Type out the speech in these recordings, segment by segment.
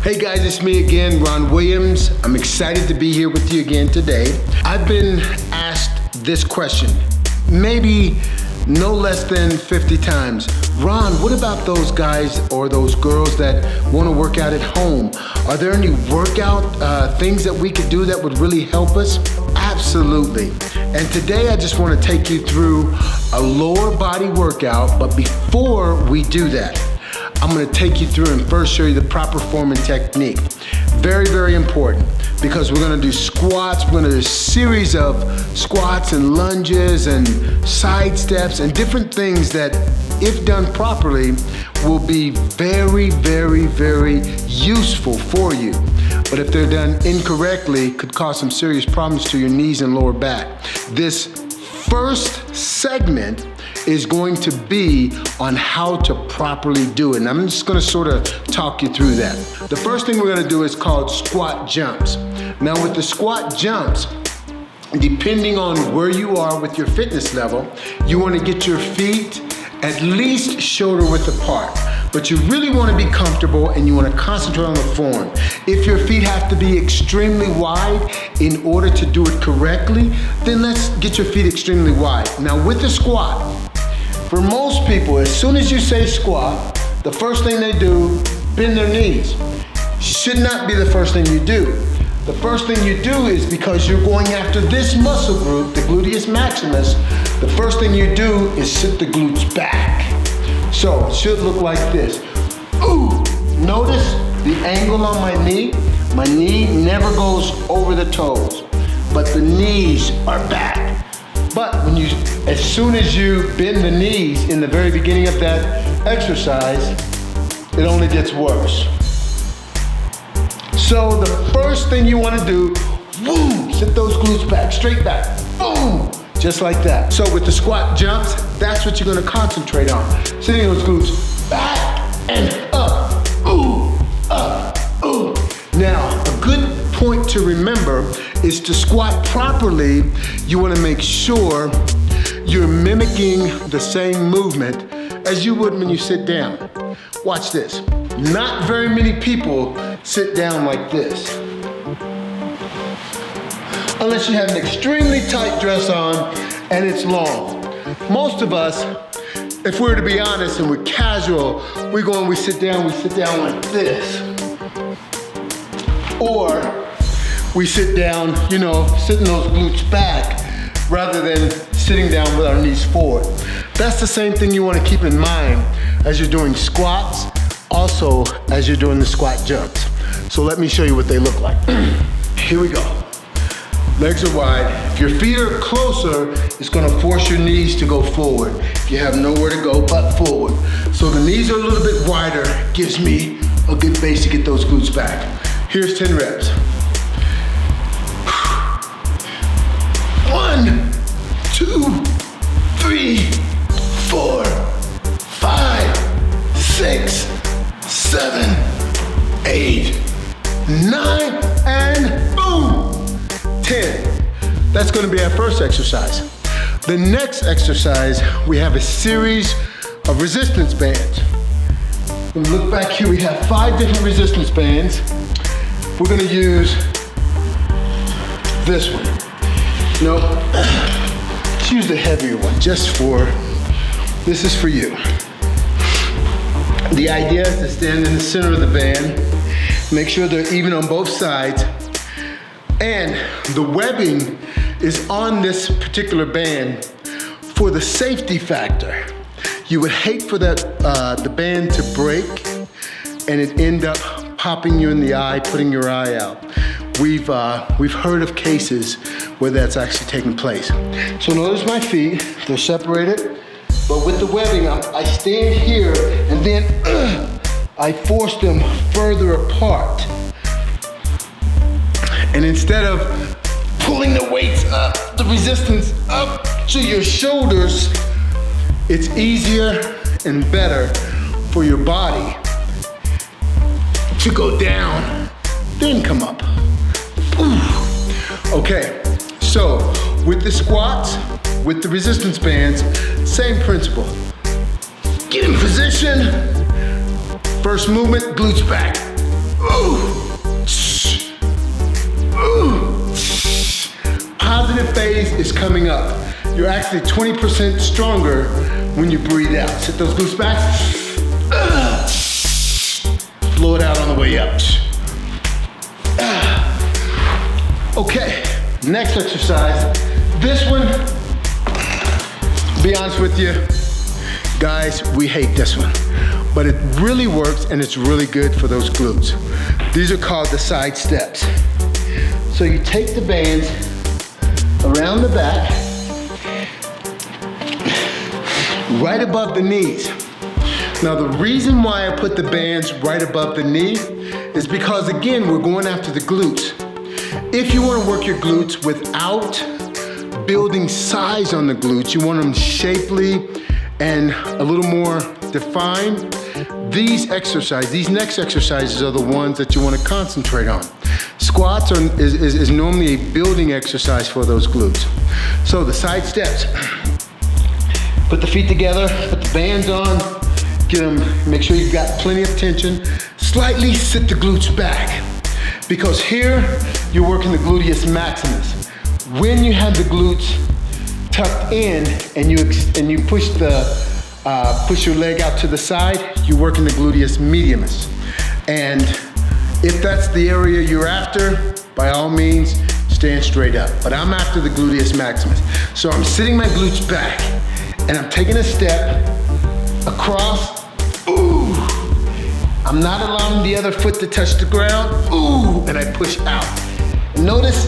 Hey guys, it's me again, Ron Williams. I'm excited to be here with you again today. I've been asked this question, maybe no less than 50 times. Ron, what about those guys or those girls that want to work out at home? Are there any workout things that we could do that would really help us? Absolutely. And today I just want to take you through a lower body workout, but before we do that, I'm going to take you through and first show you the proper form and technique. Very, very important, because we're going to do squats. We're going to do a series of squats and lunges and side steps and different things that, if done properly, will be very, very, very useful for you. But if they're done incorrectly, could cause some serious problems to your knees and lower back. This first segment is going to be on how to properly do it. And I'm just gonna sort of talk you through that. The first thing we're gonna do is called squat jumps. Now with the squat jumps, depending on where you are with your fitness level, you wanna get your feet at least shoulder width apart. But you really wanna be comfortable and you wanna concentrate on the form. If your feet have to be extremely wide in order to do it correctly, then let's get your feet extremely wide. Now with the squat, for most people, as soon as you say squat, the first thing they do, bend their knees. Should not be the first thing you do. The first thing you do is, because you're going after this muscle group, the gluteus maximus, the first thing you do is sit the glutes back. So it should look like this. Ooh, notice the angle on my knee. My knee never goes over the toes, but the knees are back. But as soon as you bend the knees in the very beginning of that exercise, it only gets worse. So the first thing you want to do, woo, sit those glutes back, straight back, boom, just like that. So with the squat jumps, that's what you're going to concentrate on. Sitting those glutes back and up, ooh, up, ooh. Now, a good point to remember is to squat properly, you want to make sure you're mimicking the same movement as you would when you sit down. Watch this. Not very many people sit down like this. Unless you have an extremely tight dress on and it's long. Most of us, if we're to be honest and we're casual, we sit down like this. Or we sit down, sitting those glutes back rather than sitting down with our knees forward. That's the same thing you want to keep in mind as you're doing squats, also as you're doing the squat jumps. So let me show you what they look like. Here we go. Legs are wide. If your feet are closer, it's going to force your knees to go forward. If you have nowhere to go but forward. So the knees are a little bit wider, gives me a good base to get those glutes back. Here's 10 reps. 1, 2, 3, 4, 5, 6, 7, 8, 9, and boom, 10. That's going to be our first exercise. The next exercise, we have a series of resistance bands. When we look back here, we have 5 different resistance bands. We're going to use this one. No, let's use the heavier one this is for you. The idea is to stand in the center of the band, make sure they're even on both sides, and the webbing is on this particular band for the safety factor. You would hate for the band to break and it end up popping you in the eye, putting your eye out. We've heard of cases where that's actually taken place. So notice my feet, they're separated, but with the webbing, I stand here and then I force them further apart. And instead of pulling the weights up, the resistance up to your shoulders, it's easier and better for your body to go down, then come up. Ooh. Okay, so with the squats, with the resistance bands, same principle. Get in position. First movement, glutes back. Positive phase is coming up. You're actually 20% stronger when you breathe out. Sit those glutes back. Blow it out on the way up. Okay, next exercise. This one, to be honest with you, guys, we hate this one. But it really works and it's really good for those glutes. These are called the side steps. So you take the bands around the back, right above the knees. Now the reason why I put the bands right above the knee is because, again, we're going after the glutes. If you want to work your glutes without building size on the glutes, you want them shapely and a little more defined, these next exercises are the ones that you want to concentrate on. Squats is normally a building exercise for those glutes. So the side steps, put the feet together, put the bands on, get them, make sure you've got plenty of tension. Slightly sit the glutes back, because here you're working the gluteus maximus. When you have the glutes tucked in and you push your leg out to the side, you're working the gluteus medius. And if that's the area you're after, by all means, stand straight up. But I'm after the gluteus maximus. So I'm sitting my glutes back and I'm taking a step across. Ooh. I'm not allowing the other foot to touch the ground. Ooh, and I push out. And notice,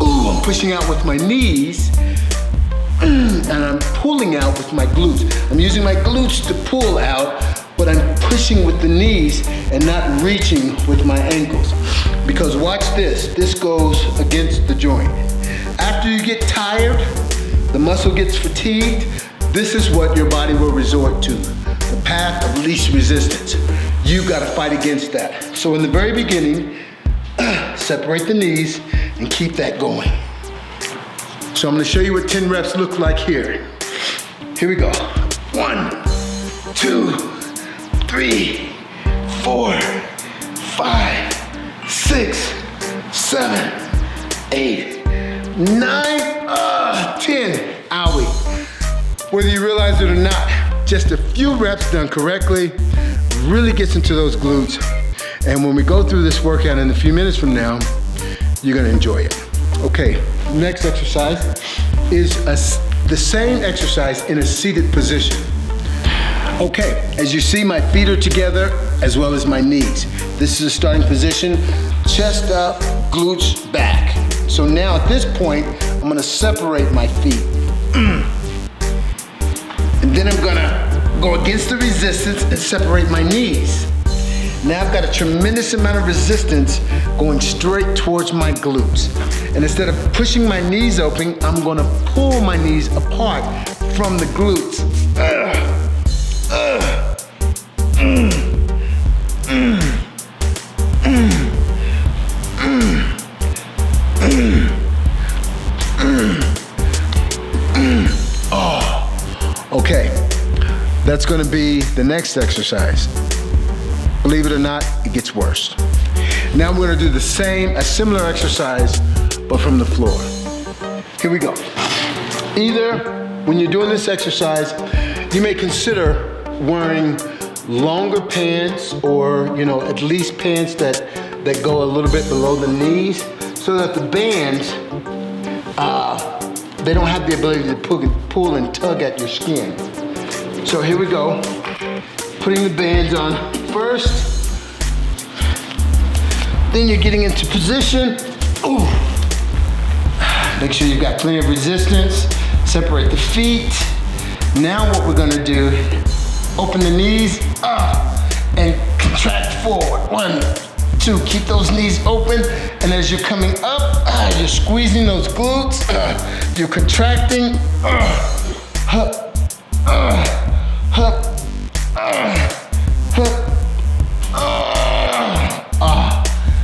ooh, I'm pushing out with my knees and I'm pulling out with my glutes. I'm using my glutes to pull out, but I'm pushing with the knees and not reaching with my ankles. Because watch this goes against the joint. After you get tired, the muscle gets fatigued, this is what your body will resort to, the path of least resistance. You've got to fight against that. So in the very beginning, separate the knees and keep that going. So I'm going to show you what 10 reps look like here. Here we go. 1, 2, 3, 4, 5, 6, 7, 8, 9, 10. Owie. Whether you realize it or not, just a few reps done correctly really gets into those glutes. And when we go through this workout in a few minutes from now, you're gonna enjoy it. Okay, next exercise is the same exercise in a seated position. Okay, as you see, my feet are together as well as my knees. This is a starting position, chest up, glutes back. So now at this point, I'm gonna separate my feet. And then I'm gonna go against the resistance and separate my knees. Now I've got a tremendous amount of resistance going straight towards my glutes. And instead of pushing my knees open, I'm gonna pull my knees apart from the glutes. Okay, that's gonna be the next exercise. Believe it or not, it gets worse. Now we're gonna do a similar exercise, but from the floor. Here we go. Either when you're doing this exercise, you may consider wearing longer pants or, at least pants that go a little bit below the knees so that the bands, they don't have the ability to pull and tug at your skin. So here we go. Putting the bands on first. Then you're getting into position. Ooh. Make sure you've got plenty of resistance. Separate the feet. Now what we're gonna do, open the knees and contract forward. 1, 2, keep those knees open. And as you're coming up, you're squeezing those glutes. You're contracting.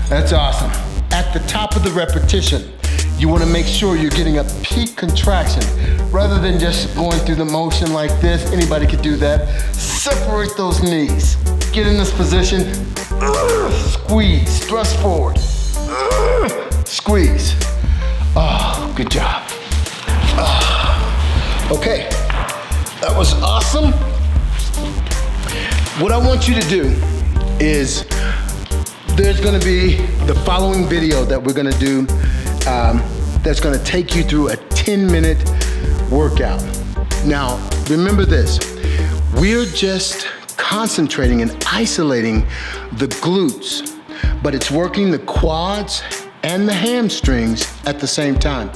That's awesome. At the top of the repetition, you want to make sure you're getting a peak contraction rather than just going through the motion like this. Anybody could do that. Separate those knees. Get in this position. Squeeze squeeze, thrust forward. Squeeze. Oh, good job. Okay, that was awesome. What I want you to do is, there's gonna be the following video that we're gonna do that's gonna take you through a 10-minute workout. Now, remember this, we're just concentrating and isolating the glutes, but it's working the quads and the hamstrings at the same time.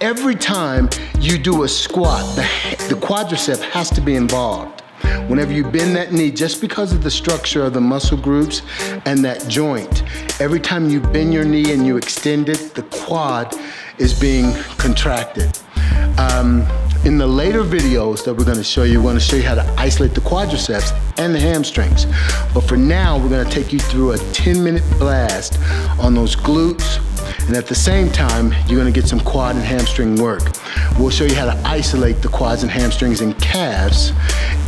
Every time you do a squat, the quadricep has to be involved. Whenever you bend that knee, just because of the structure of the muscle groups and that joint, every time you bend your knee and you extend it, the quad is being contracted. In the later videos that we're gonna show you how to isolate the quadriceps and the hamstrings. But for now, we're gonna take you through a 10-minute blast on those glutes, and at the same time, you're gonna get some quad and hamstring work. We'll show you how to isolate the quads and hamstrings and calves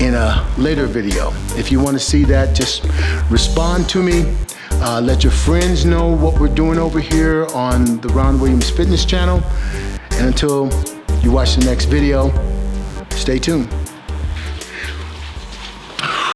in a later video. If you wanna see that, just respond to me. Let your friends know what we're doing over here on the Ron Williams Fitness channel. And until you watch the next video, stay tuned.